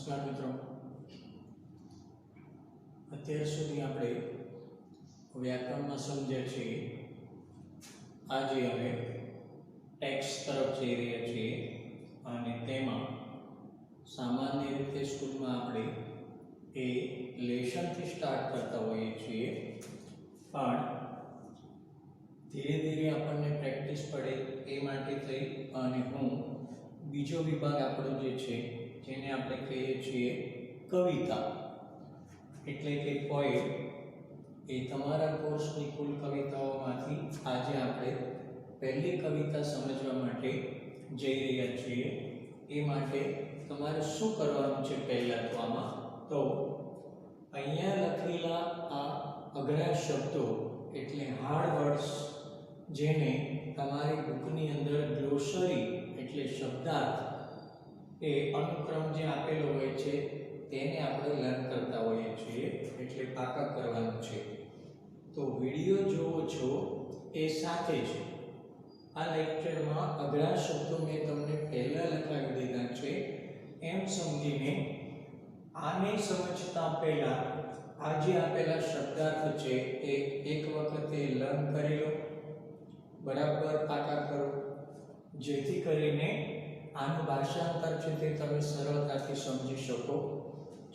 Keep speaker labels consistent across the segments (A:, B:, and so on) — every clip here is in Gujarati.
A: નમસ્કાર મિત્રો, અત્યાર સુધી આપણે વ્યાકરણમાં સમજ્યા છીએ. આજે અમે ટેક્સ્ટ તરફ જઈ રહ્યા છીએ અને તેમાં સામાન્ય રીતે સ્કૂલમાં આપણે એ લેશનથી સ્ટાર્ટ કરતા હોઈએ છીએ, પણ ધીરે ધીરે આપણને પ્રેક્ટિસ પડે એ માટે થઈ અને હું બીજો વિભાગ આપણો જે છે જેને આપણે કહીએ છીએ કવિતા એટલે કે પોએમ, એ તમારા કોર્સની કુલ કવિતાઓમાંથી આજે આપણે પહેલી કવિતા સમજવા માટે જઈ રહ્યા છીએ. એ માટે તમારે શું કરવાનું છે? પહેલાં તો આમાં તો અહીંયા લખેલા આ અઘરા શબ્દો એટલે હાર્ડ વર્ડ્સ, જેને તમારી બુકની અંદર ગ્લોસરી એટલે શબ્દાર્થ એ અનુક્રમ જે આપેલો હોય છે તેને આપણે લર્ન કરતા હોઈએ છીએ, એટલે પાકા કરવાનું છે. તો વિડીયો જોવો છો એ સાથે જ આ લેક્ચરમાં અઘરા શબ્દો મેં તમને પહેલાં લખાવી દીધા છે એમ સમજીને આને સમજતા પહેલાં આ જે આપેલા શબ્દાર્થ છે એ એક વખતે લર્ન કરી લો, બરાબર પાકા કરો, જેથી કરીને આનું ભાષાંતર છે તે તમે સરળતાથી સમજી શકો.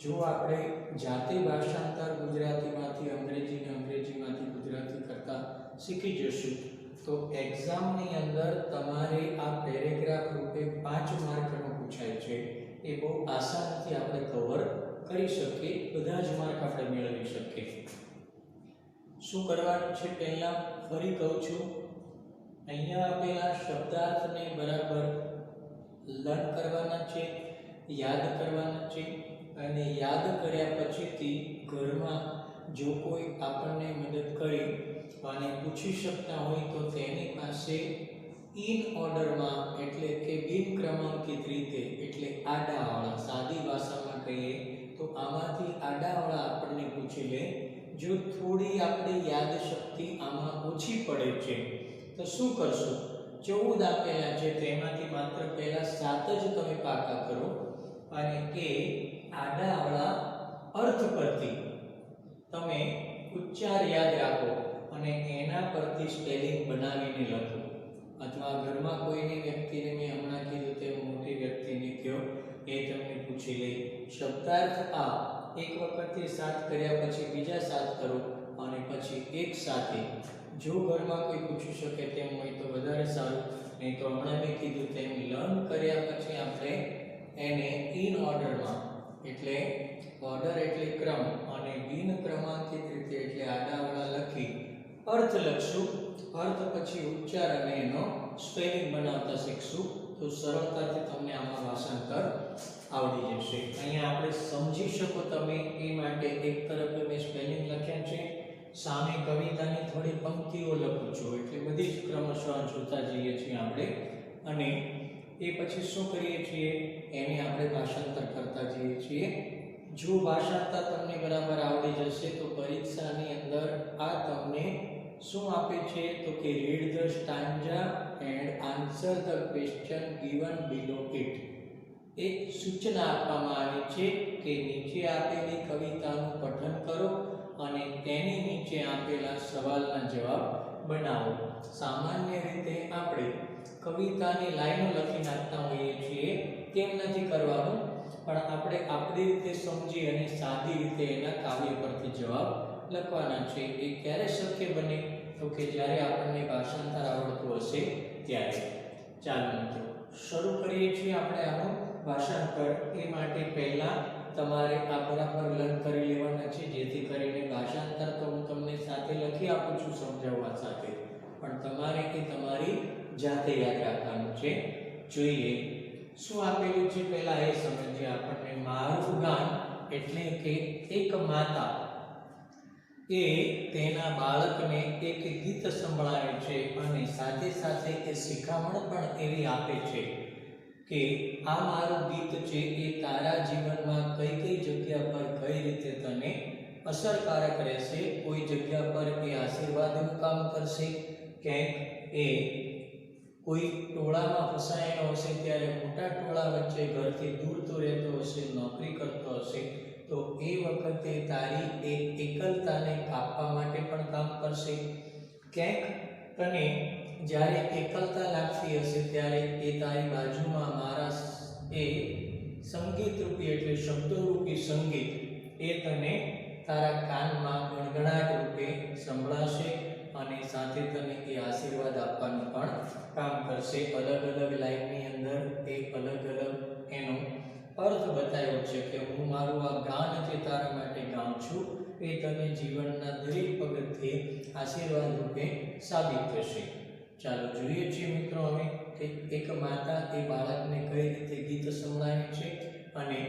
A: જો આપણે જાતે ભાષાંતર ગુજરાતીમાંથી અંગ્રેજીને અંગ્રેજીમાંથી ગુજરાતી કરતા શીખી જશું તો એક્ઝામની અંદર તમારે આ પેરેગ્રાફ રૂપે 5 માર્કનો પૂછાય છે એ બહુ આસાનીથી આપણે કવર કરી શકીએ, બધા જ માર્ક આપણે મેળવી શકીએ. શું કરવાનું છે? પહેલાં ફરી કહું છું, અહીંયા આપેલા શબ્દાર્થને બરાબર લર્ન કરવાના છે, યાદ કરવાના છે, અને યાદ કર્યા પછીથી ઘરમાં જો કોઈ આપણને મદદ કરી અને પૂછી શકતા હોય તો તેની પાસે ઇન ઓર્ડરમાં એટલે કે બિન ક્રમાંકિત રીતે એટલે આડાવાળા, સાદી ભાષામાં કહીએ તો આમાંથી આડાવાળા આપણને પૂછી લે. જો થોડી આપણે યાદ શક્તિ આમાં ઓછી પડે છે તો શું કરશું? 14 આપેલા છે તેમાંથી માત્ર પહેલા 7 જ તમે પાકા કરો અને એ આડાવાળા અર્થ પરથી તમે ઉચ્ચાર યાદ રાખો અને એના પરથી સ્પેલિંગ બનાવીને લખો. અથવા ઘરમાં કોઈની વ્યક્તિને મેં હમણાં કીધું તેમ મોટી વ્યક્તિને કહો, એ તમને પૂછી લે. શબ્દાર્થ આ એક વખતે 7 કર્યા પછી બીજા 7 કરો અને પછી એક સાથે. જો ઘરમાં કોઈ પૂછી શકે તેમ હોય તો વધારે સારું, નહીં તો હમણાં મેં કીધું તેમ લર્ન કર્યા પછી આપણે એને ઇન ઓર્ડરમાં એટલે ઓર્ડર એટલે ક્રમ અને બિન ક્રમાંકિત રીતે એટલે આડાવાળા લખી અર્થ લખશું. અર્થ પછી ઉચ્ચાર અને એનો સ્પેલિંગ બનાવતા શીખશું તો સરળતાથી તમને આમાં ભાષાંતર આવડી જશે. અહીંયા આપણે સમજી શકો તમે એ માટે એક તરફ મેં સ્પેલિંગ લખ્યા છે, સામે કવિતાની થોડી પંક્તિઓ લખું છું, એટલે બધી જ ક્રમશઃ જોતા જઈએ છીએ આપણે અને એ પછી શું કરીએ છીએ એને આપણે ભાષાંતર કરતા જઈએ છીએ. જો ભાષાંતર તમને બરાબર આવડી જશે તો પરીક્ષાની અંદર આ તમને શું આપે છે તો કે read the stanza and answer the question given below it. એક સૂચના આપવામાં આવી છે કે નીચે આપેલી કવિતાનું પઠન કરો અને તેની નીચે આપેલા સવાલના જવાબ બનાવો. સામાન્ય રીતે આપણે કવિતાની લાઈનો લખી નાખતા હોઈએ છીએ, તેમ નથી કરવાનું, પણ આપણે આપણી રીતે સમજી અને સાદી રીતે એના કાવ્ય પરથી જવાબ લખવાના છે. એ ક્યારે શક્ય બને તો કે જ્યારે આપણને ભાષાંતર આવડતું હશે ત્યારે. ચાલો મિત્રો શરૂ કરીએ છીએ આપણે આનું ભાષાંતર. એ માટે પહેલાં તમારે આ બરાબર લર્ન કરી લેવાના છે, જેથી કરીને ભાષાંતર તો હું તમને સાથે લખી આપું છું સમજાવવા સાથે, પણ તમારે એ તમારી જાતે યાદ રાખવાનું છે. જોઈએ શું આપેલું છે પહેલા એ સમજીએ આપણને. મારું ગાન એટલે કે એક માતા એ તેના બાળકને એક ગીત સંભળાવે છે અને સાથે સાથે એ શિખામણ પણ એવી આપે છે કે આ મારું ગીત છે એ તારા જીવનમાં કઈ કઈ જગ્યા પર કઈ રીતે તને અસરકારક રહેશે. કોઈ જગ્યા પર એ આશીર્વાદનું કામ કરશે, ક્યાંક એ કોઈ ટોળામાં ફસાયેલો હશે ત્યારે મોટા ટોળા વચ્ચે ઘરથી દૂર તો રહેતો હશે, નોકરી કરતો હશે, તો એ વખતે તારી એ એકલતાને કાપવા માટે પણ કામ કરશે. ક્યાંક તને જ્યારે એકલતા લાગતી હશે ત્યારે એ તારી બાજુમાં મારા એ સંગીત રૂપી એટલે શબ્દરૂપી સંગીત એ તને તારા કાનમાં ગણગણાટ રૂપે સંભળાશે અને સાથે તને એ આશીર્વાદ આપવાનું પણ કામ કરશે. અલગ અલગ લાઈનની અંદર એ અલગ અલગ એનો અર્થ બતાવ્યો છે કે હું મારું આ ગાન જે તારા માટે ગાઉં છું એ તને જીવનના દરેક પગથિયે આશીર્વાદ રૂપે સાબિત થશે. ચાલો જોઈએ છીએ મિત્રો હવે કે એક માતા એ બાળકને કઈ રીતે ગીત સંભળાવે છે અને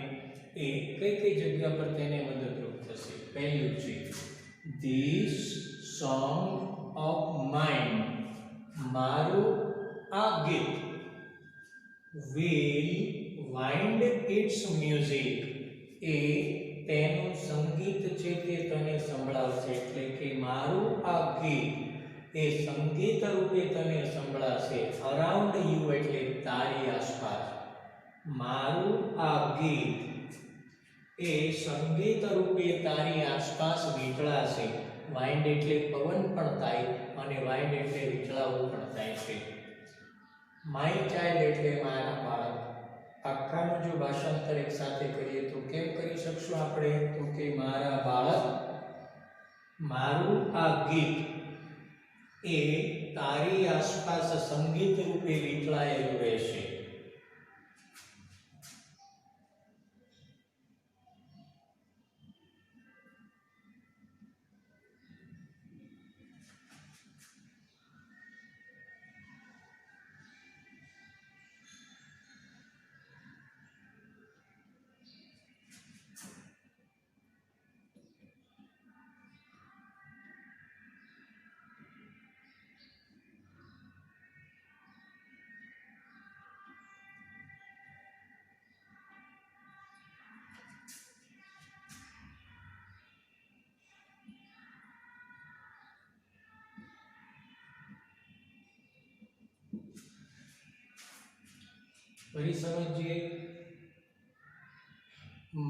A: એ કઈ કઈ જગ્યા પર તેને મદદરૂપ થશે. પહેલું છે ધીસ સોંગ ઓફ માઇન, મારું આ ગીત, will wind its music, એ તેનું સંગીત છે તે તને સંભળાવશે. એટલે કે મારું આ ગીત એ સંગીત રૂપે તને સંભળાશે. અરાઉન્ડ યુ એટલે તારી આસપાસ. મારું આ ગીત એ સંગીત રૂપે તારી આસપાસ વીંટળાશે. વાઇન્ડ એટલે પવન પણ થાય અને વાઇન્ડ એટલે વીંટળાવું પણ થાય છે. માય ચાઇલ્ડ એટલે મારા બાળક. આખાનું જો ભાષાંતર એક સાથે કરીએ તો કેમ કરી શકશું આપણે? તો કે મારા બાળક, મારું આ ગીત એ તારી આસપાસ સંગીત રૂપે વીંટળાયેલું રહેશે. ફરી સમજીએ.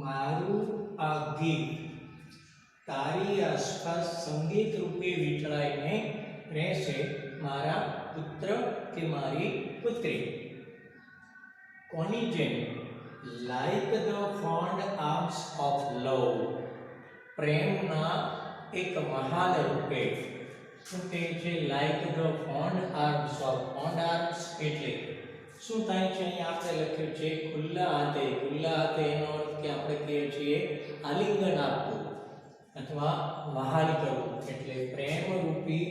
A: મારું આ ગીત તારી આસપાસ સંગીત રૂપે વીંટળાઈને રહેશે. મારા પુત્ર કે મારી પુત્રી. કોની જેમ? Like the found arms of લવ, પ્રેમના એક મહાલ રૂપે. શું કહે છે? Like the found arms of. Found arms એટલે શું થાય છે? અહીંયા આપણે લખ્યું છે ખુલ્લા હાથે. ખુલ્લા હાથે એનો અર્થ કે આપણે કહીએ છીએ આલિંગન આપવું અથવા વહાલ કરવું. એટલે પ્રેમ રૂપી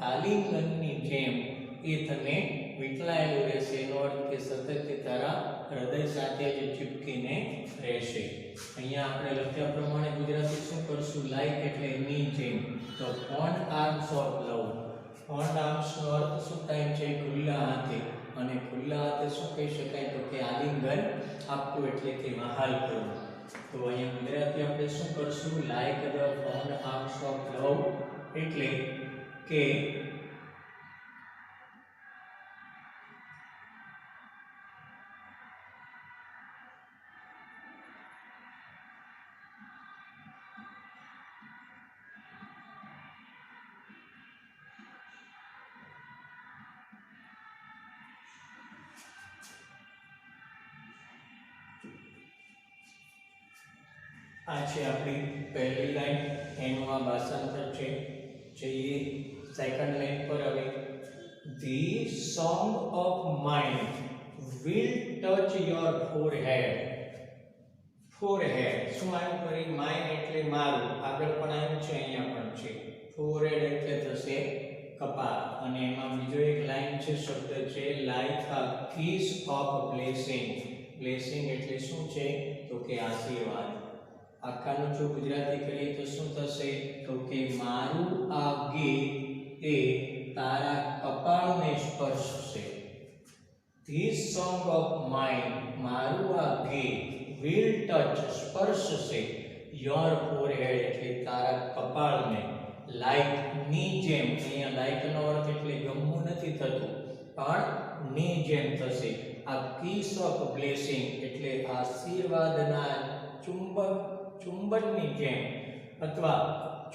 A: આલિંગનની જેમ એ તને વીંટળાયેલું રહેશે. એનો અર્થ કે સતત તે તારા હૃદય સાથે જ ચીપકીને રહેશે. અહીંયા આપણે લખ્યા પ્રમાણે ગુજરાતી શું કરશું? લાઈક એટલે ની જેમ. તો fond arms of love. Fond આર્મ્સનો અર્થ શું થાય છે? ખુલ્લા હાથે. અને ખુલ્લા હાથે શું કહી શકાય? તો કે આલિંગન આપવું એટલે કે વહાલ કરવું. તો અહીંયા ગુજરાતી આપણે શું કરશું? Like the found arms of લવ એટલે કે આ છે આપણી પહેલી લાઈન. એનું આ ભાષાંતર છે. જઈએ સેકન્ડ લાઈન પર. હવે the song of mine will touch your forehead. Forehead શું આવ્યું? કરી માઇન એટલે મારું. આગળ પણ આવ્યું છે, અહીંયા પણ છે. ફોરહેડ એટલે થશે કપાળ. અને એમાં બીજો એક લાઈન છે, શબ્દ છે like a kiss of blessing. Blessing એટલે શું છે? તો કે આશીર્વાદ. આખાનું જો ગુજરાતી કરીએ તો શું થશે? તો કે મારું આ ગીત એ તારા કપાળને સ્પર્શશે. ધીસ સોંગ ઓફ માઇન, મારું આ ગીત, વિલ ટચ સ્પર્શશે યોર ફોરહેડ એટલે તારા કપાળને. લાઈક ની જેમ. અહીંયા લાઈક નો અર્થ એટલે ગમવું નથી થતું, પણ ની જેમ થશે. આ કિસ ઓફ બ્લેસિંગ એટલે આશીર્વાદના ચુંબનની જેમ અથવા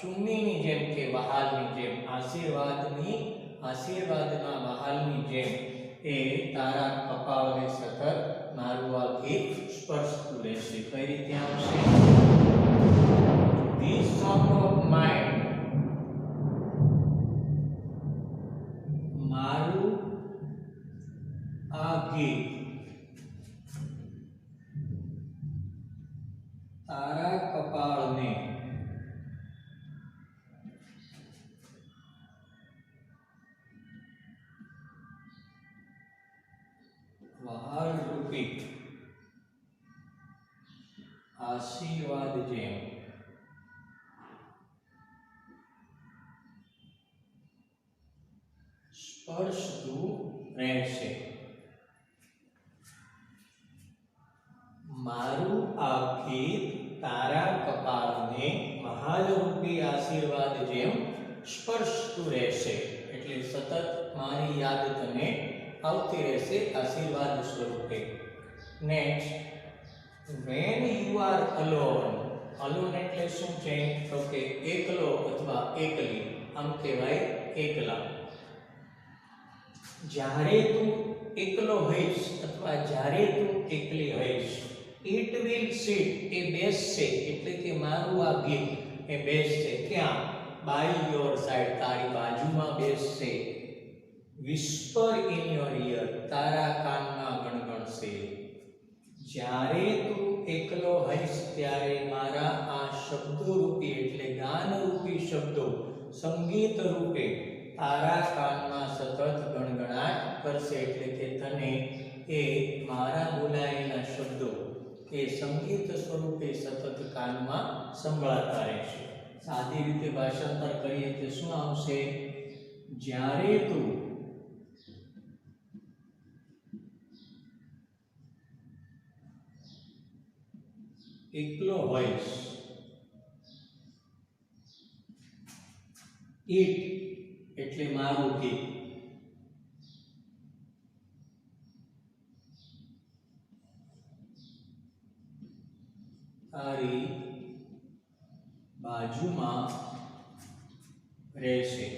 A: ચુમ્મીની જેમ કે વહાલની જેમ, આશીર્વાદના વહાલની જેમ એ તારા કપાળને સતત મારું આ ગીત સ્પર્શતું રહેશે. કઈ રીતે આવશે? This song of mine, મારું આ ગીત તારા કપાળને વહાલ રૂપી આશીર્વાદ જેમ સ્પર્શતું રહેશે. મારું આ ગીત તારા કપાળને મહાલરૂપી આશીર્વાદ જેમ સ્પર્શતું રહેશે. એટલે સતત મારી યાદ તને આવતી રહેશે આશીર્વાદ સ્વરૂપે. Next, when you are alone. alone એટલે શું છે? તો કે એકલો અથવા એકલી, આમ કહેવાય એકલા. જ્યારે તું એકલો હોઈશ અથવા જ્યારે તું એકલી હોઈશ, it will sit, એ બેસશે, એટલે કે મારું આ ગીત એ બેસશે. ક્યાં? by your side, તારી બાજુમાં બેસશે. whisper in your ear, તારા કાનમાં ગણગણશે. જ્યારે તું એકલો હોઈશ ત્યારે મારા આ શબ્દો રૂપી એટલે ગાન રૂપી શબ્દો સંગીત રૂપે તારા કાનમાં સતત ગણગણાટ કરશે. એટલે કે તને એ મારા બોલાયેલા શબ્દો એ સંગીત સ્વરૂપે સતત કાનમાં સંભળાતા રહેશે. સાદી રીતે ભાષાંતર કરીએ તો શું આવશે? જ્યારે તું એકલો હોઈશ, ઈટ એટલે મારું ગીત, તારી બાજુમાં રહેશે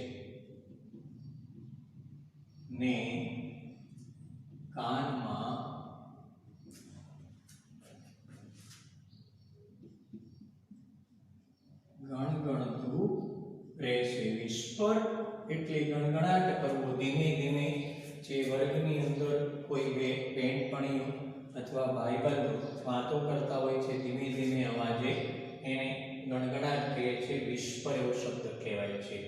A: ને કાનમાં ગણગણતું રહેશે. વિસ્પર એટલે ગણગણાટ કરવો, ધીમે ધીમે. જે વર્ગની અંદર કોઈ બેનપણીઓ અથવા ભાઈબંધો વાતો કરતા હોય છે ધીમે ધીમે અવાજે, એને ગણગણાટ કહે છે. વિસ્પર એવો શબ્દ કહેવાય છે.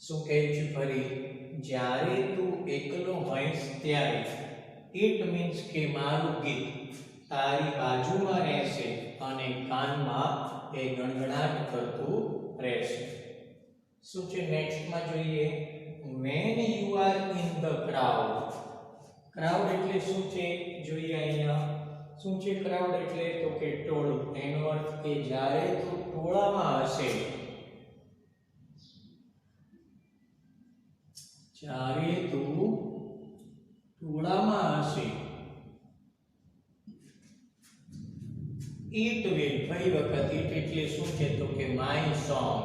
A: શું કહે છે ફરી? જ્યારે તું એકલો હોઈશ ત્યારે, ઇટ મીન્સ કે મારું ગીત તારી બાજુમાં રહેશે અને કાનમાં એ ગણગણાટ કરતું રહેશે. શું છે નેક્સ્ટમાં જોઈએ? when you are in the crowd. Crowd એટલે શું છે? જોઈએ અહીંયા શું છે ક્રાઉડ એટલે? તો કે ટોળું. એનો અર્થ કે જ્યારે તું ટોળામાં હશે, જ્યારે તું ટોળામાં હશે, it will, ફરી વખત it એટલે શું છે? તો કે my song.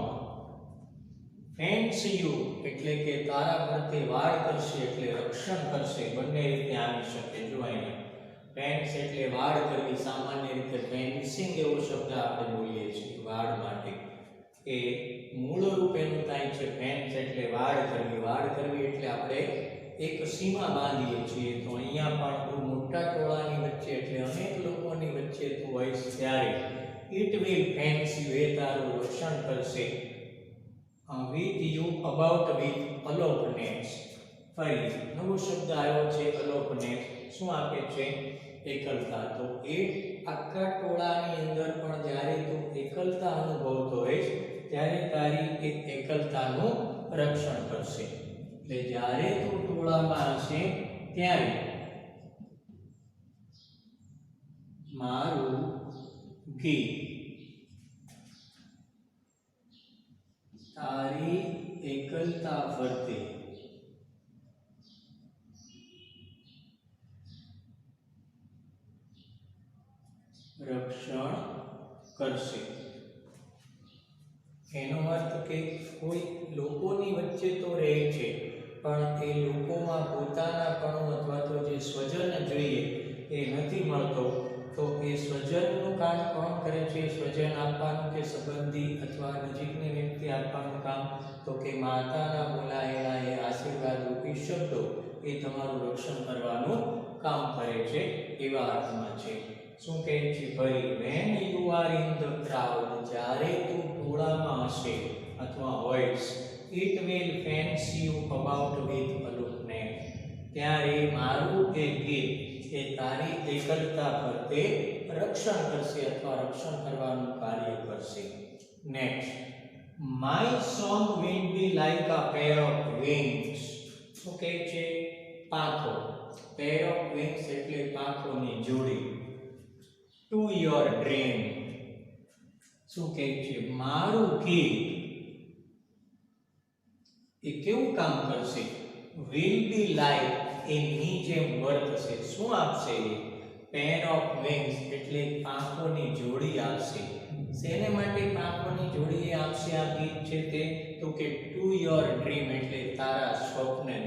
A: fence you એટલે કે તારા પ્રત્યે વાડ કરશે એટલે રક્ષણ કરશે. બંને રીતે આવી શકે. જો અહીંયા ફેન્સ એટલે વાડ કરવી, સામાન્ય રીતે ફેન્સિંગ એવો શબ્દ આપણે બોલીએ છીએ વાડ માટે. એ મૂળ રૂપ એનું થાય છે ફેન્સ એટલે વાડ કરવી. વાડ કરવી એટલે આપણે એક સીમા બાંધીએ છીએ. તો અહીંયા પણ બહુ મોટા ટોળાની વચ્ચે એટલે અનેક લોકોની વચ્ચે તું હોઈશ ત્યારે it will fence you, એ તારું રક્ષણ કરશે. with you, about, with, અલોપનેસ. ફરી નવો શબ્દ આવ્યો છે અલોપનેસ. શું આપે છે? એકલતા. તો એ આખા ટોળાની અંદર પણ જ્યારે તું એકલતા અનુભવતો હોઈશ ત્યારે તારી એક એકલતાનું રક્ષણ કરશે. એટલે જ્યારે તું ટોળામાં હશે ત્યારે મારું ગીત તારી એકલતા ફરતે રક્ષણ કરશે. એનો અર્થ કે કોઈ લોકોની વચ્ચે તો રહે છે પણ એ લોકોમાં પોતાનાપણું અથવા તો જે સ્વજન જોઈએ એ નથી મળતો, તો એ સ્વજનનું કામ કોણ કરે છે? સ્વજન આપવાનું કે સંબંધી અથવા નજીકની વ્યક્તિ આપવાનું કામ, તો કે માતાના બોલાયેલા એ આશીર્વાદ રૂપી શબ્દો એ તમારું રક્ષણ કરવાનું કામ કરે છે એવા અર્થમાં છે. શું કહે છે ભાઈ? when you are in the crowd, જ્યારે તું ટોળામાં હશે અથવા હોઈશ, it will fence you about with aloofness, ત્યારે મારું એ ગીત એ તારી એકલતા પર તે રક્ષણ કરશે અથવા રક્ષણ કરવાનું કાર્ય કરશે. Next, my song will be like a pair of wings. શું કહે છે? પાંખો. pair of wings એટલે પાંખોની જોડી. to your dream. શું કહે છે? મારું ગીત એ કેવું કામ કરશે? will be like, એની જેમ વર્તશે. શું આપશે? pair of wings એટલે પાંખોની જોડી આપશે. શેને માટે પાંખોની જોડી આપશે આ ગીત છે તે? તો કે to your dream એટલે તારા સ્વપ્નને.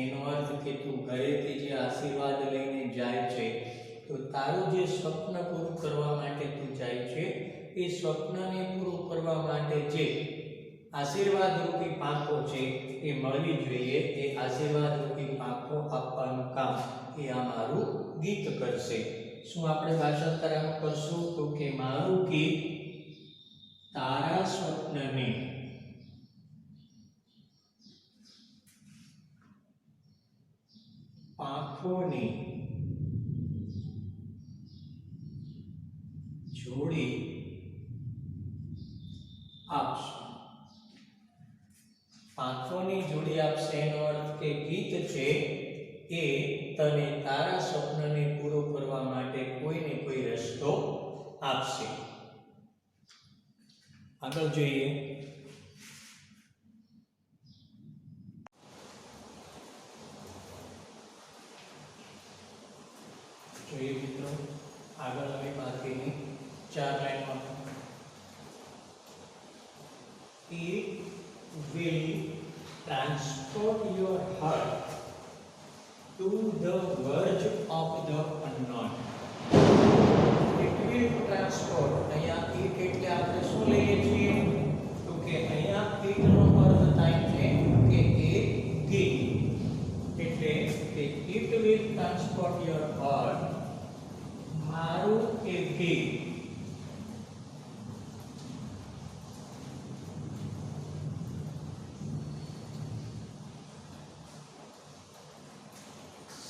A: એનો અર્થ કે તું ઘરેથી જે આશીર્વાદ લઈને જાય છે, તો તારું જે સ્વપ્ન પૂરું કરવા માટે તું જાય છે, એ સ્વપ્નને પૂરું કરવા માટે જે આશીર્વાદ રૂપી પાંખો છે એ મળવી જોઈએ. એ આશીર્વાદ રૂપી પાંખો આપવાનું કામ એ આ મારું ગીત કરશે. શું આપણે ભાષાંતર કરશું? તો કે મારું ગીત તારા સ્વપ્નને પાંખોની જોડી આપશે. પાંખોની જોડી આપશે એનો અર્થ કે ગીત છે એ તને તારા સ્વપ્નને પૂરો કરવા માટે કોઈને કોઈ રસ્તો આપશે. આગળ જોઈએ. મિત્રો આગળ હવે બાકીની 4 લાઈનમાં It will transport your heart to the verge of the unknown. It will transport. અહીંયા it એટલે આપણે શું લઈએ છીએ? તો કે અહીંયા it નો અર્થ થાય છે કે એ ગીત. એટલે કે it will transport your heart, મારું એ ગીત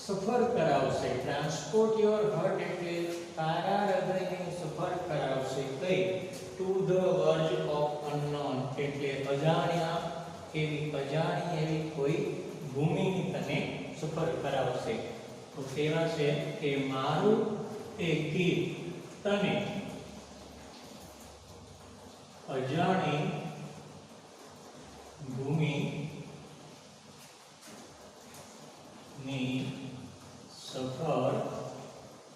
A: સફર કરાવશે. ટ્રાન્સપોર્ટ યોર હાર્ટ એટલે તારા હૃદયને સફર કરાવશે. કઈ? To the verge of unknown એટલે અજાણ્યા એવી કોઈ ભૂમિની તને સફર કરાવશે. તો તેવા છે કે મારું એ ગીત તને અજાણી ભૂમિની સફર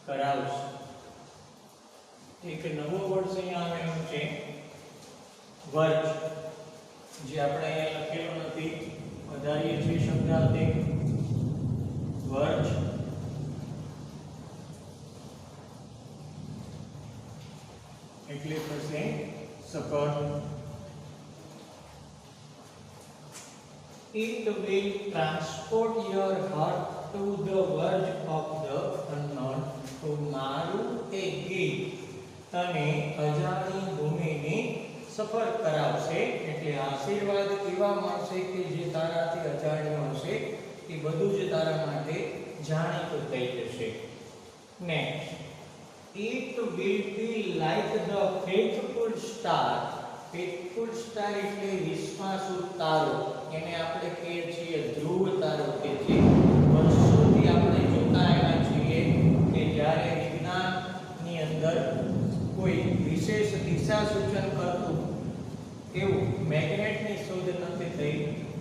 A: કરાવશે. એક નવો વર્ડ અહીંયા આવેલો છે વર્જ, જે આપણે અહીંયા લખેલો નથી. વધારીએ છીએ શબ્દાર્થે વર્જ. એટલે થશે સફર. It will transport your heart to the verge of the unknown. તો મારું એ ગીત તને અજાણી ભૂમિની સફર કરાવશે. એટલે આશીર્વાદ એવા મળશે કે જે તારાથી અજાણ્યું હશે એ બધું જ તારા માટે જાણીતું થઈ જશે. Next, it will be like the faithful star. faithful star એટલે વિશ્વાસુ તારો. એને આપણે કહીએ છીએ ધ્રુવ તારો, કે જે વર્ષોથી આપણે જોતા આવ્યા છીએ કે જ્યારે વિજ્ઞાનની અંદર કોઈ વિશેષ દિશા સૂચન કરતું એવું મેગ્નેટની શોધ નથી થઈ,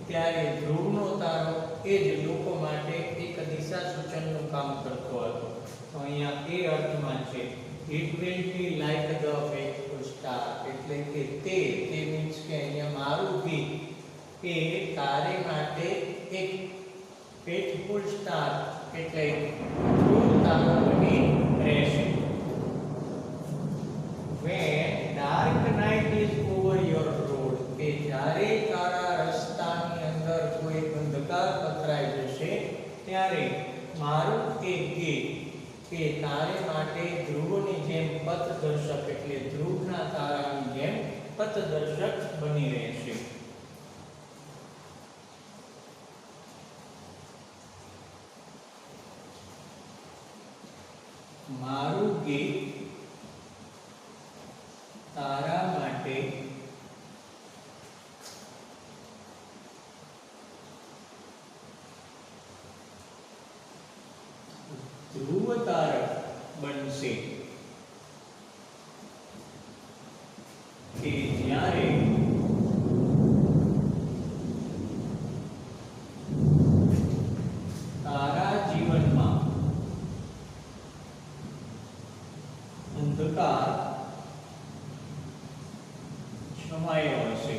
A: ત્યારે ધ્રુવનો તારો એ જ લોકો માટે એક દિશા સૂચનનું કામ કરતો હતો. તો અહીંયા એ અર્થમાં છે it will be like the faithful star. એટલે કે તે મીન્સ કે અહીંયા મારું ગીત એ તારે માટે એક faithful star એટલે ધ્રુવ તારો બની રહેશે. When dark night is over your road, કે જ્યારે તારા રસ્તાની અંદર કોઈ અંધકાર પથરાઈ જશે ત્યારે મારું એક ગીત કે તારે માટે ધ્રુવની જેમ પથદર્શક એટલે ધ્રુવના તારાની જેમ પથદર્શક બની રહેશે. મારું ગીત તારા માટે ધ્રુવ તારક બનશે કે જ્યારે તારા જીવનમાં અંધકાર છવાયો હશે.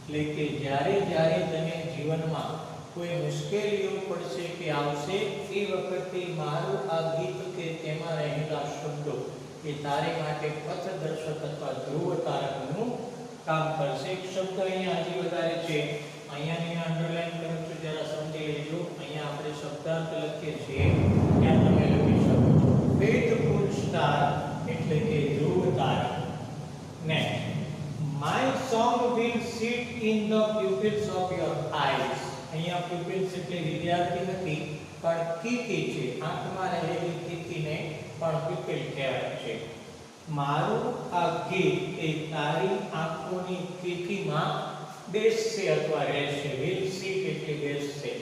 A: એટલે કે જ્યારે જ્યારે તને જીવનમાં કોઈ મુશ્કેલીઓ પડશે કે આવશે એ વખતે મારું આ ગીત કે તેમાં રહેલા શબ્દો એ તારે માટે પથદર્શક અથવા ધ્રુવ તારકનું કામ કરશે. એક શબ્દ અહીંયા હજી વધારે છે, અહીંયાની અંડરલાઈન કરું છું, જરા સમજી લેજો. અહીંયા આપણે શબ્દાર્થ લખીએ છીએ ત્યાં તમે લખી શકો છો ફેથફુલ સ્ટાર એટલે કે ધ્રુવ તારક. Next, my song will sit in the pupils of your eyes. અહીંયા pupils એટલે વિદ્યાર્થી નથી પણ કીકી છે, આંખમાં રહેલી કીકીને પણ pupil કહેવાય છે. મારું આ ગીત એ તારી આંખોની કીકીમાં બેસશે અથવા રહેશે. will sit એટલે બેસશે.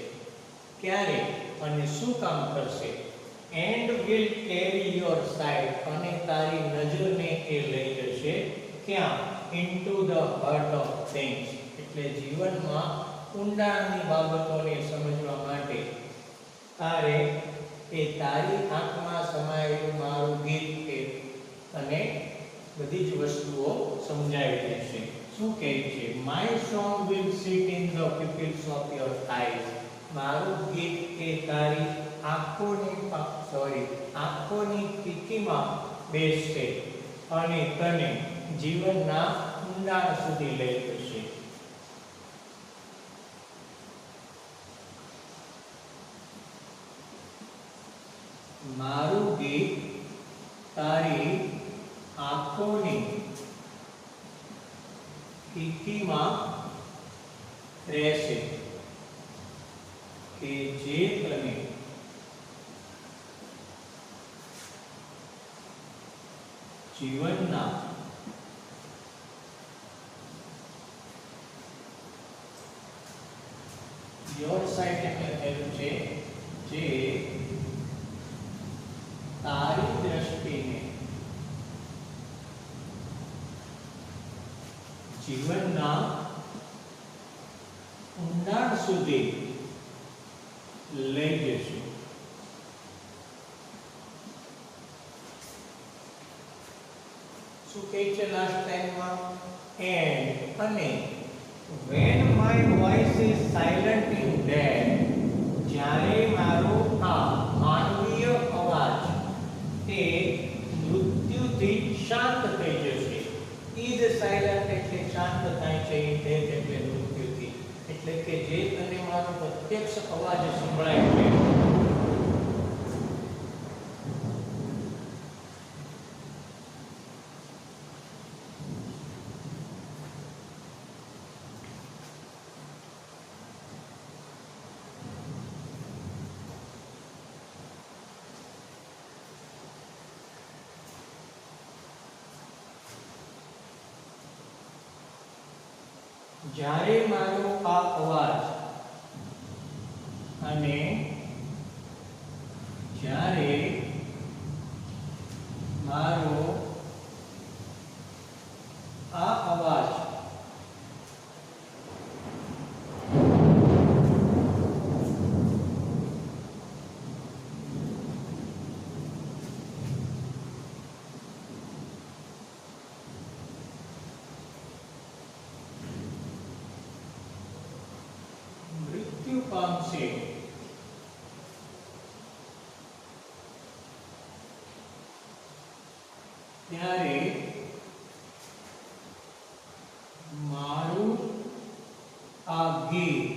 A: ક્યારે અને શું કામ કરશે? and will carry your sight અને તારી નજરને એ લઈ જશે ક્યાં? into the heart of things એટલે જીવનમાં ઊંડાણની બાબતોને સમજવા માટે તારે એ તારી આંખમાં સમાયેલું મારું ગીત કે અને બધી જ વસ્તુઓ સમજાવી દેશે. શું કહે છે? my song will sit in the pupils of your eyes. મારું ગીત કે તારી આંખોની કીકીમાં બેસશે અને તને જીવનના ઊંડાણ સુધી લઈ જશે. મારું ગીત તારી આંખોની કીકીમાં રહેશે કે જે તને જીવનના યોર સાઇડ એટલે થયેલું છે જે તારી દ્રષ્ટિને જીવનના ઊંડાણ સુધી લઈ જશે. શું કહે છે લાસ્ટ ટાઈમમાં? એન્ડ અને when my voice is silent in death, જ્યારે મારો આ માનવીય અવાજ તે મૃત્યુથી શાંત થઈ જશે. is silent એટલે શાંત થાય છે, death એટલે મૃત્યુથી. એટલે કે જે તને મારો પ્રત્યક્ષ અવાજ સંભળાય છે જ્યારે મારો આ અવાજ અને જ્યારે મારો આ અવાજ મૃત્યુ પામશે ત્યારે મારું આ ગીત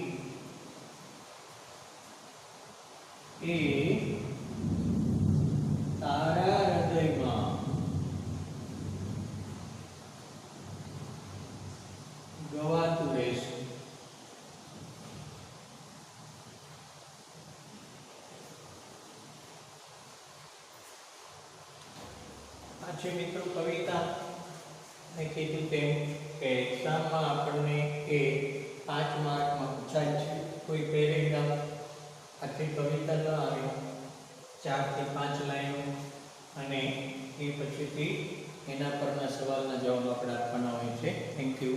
A: એ તારા હૃદયમાં ગવાતું રહેશે. આ છે મિત્રો કવિતા. મેં કીધું તેમ કે એક્ઝામમાં આપણને એ 5 માર્કમાં પૂછાય છે. કોઈ પેરેગ્રાફ આખી કવિતા ન આવે, 4 થી 5 લાઈનો, અને એ પછીથી એના પરના સવાલના જવાબ આપણે આપવાના હોય છે. Thank you.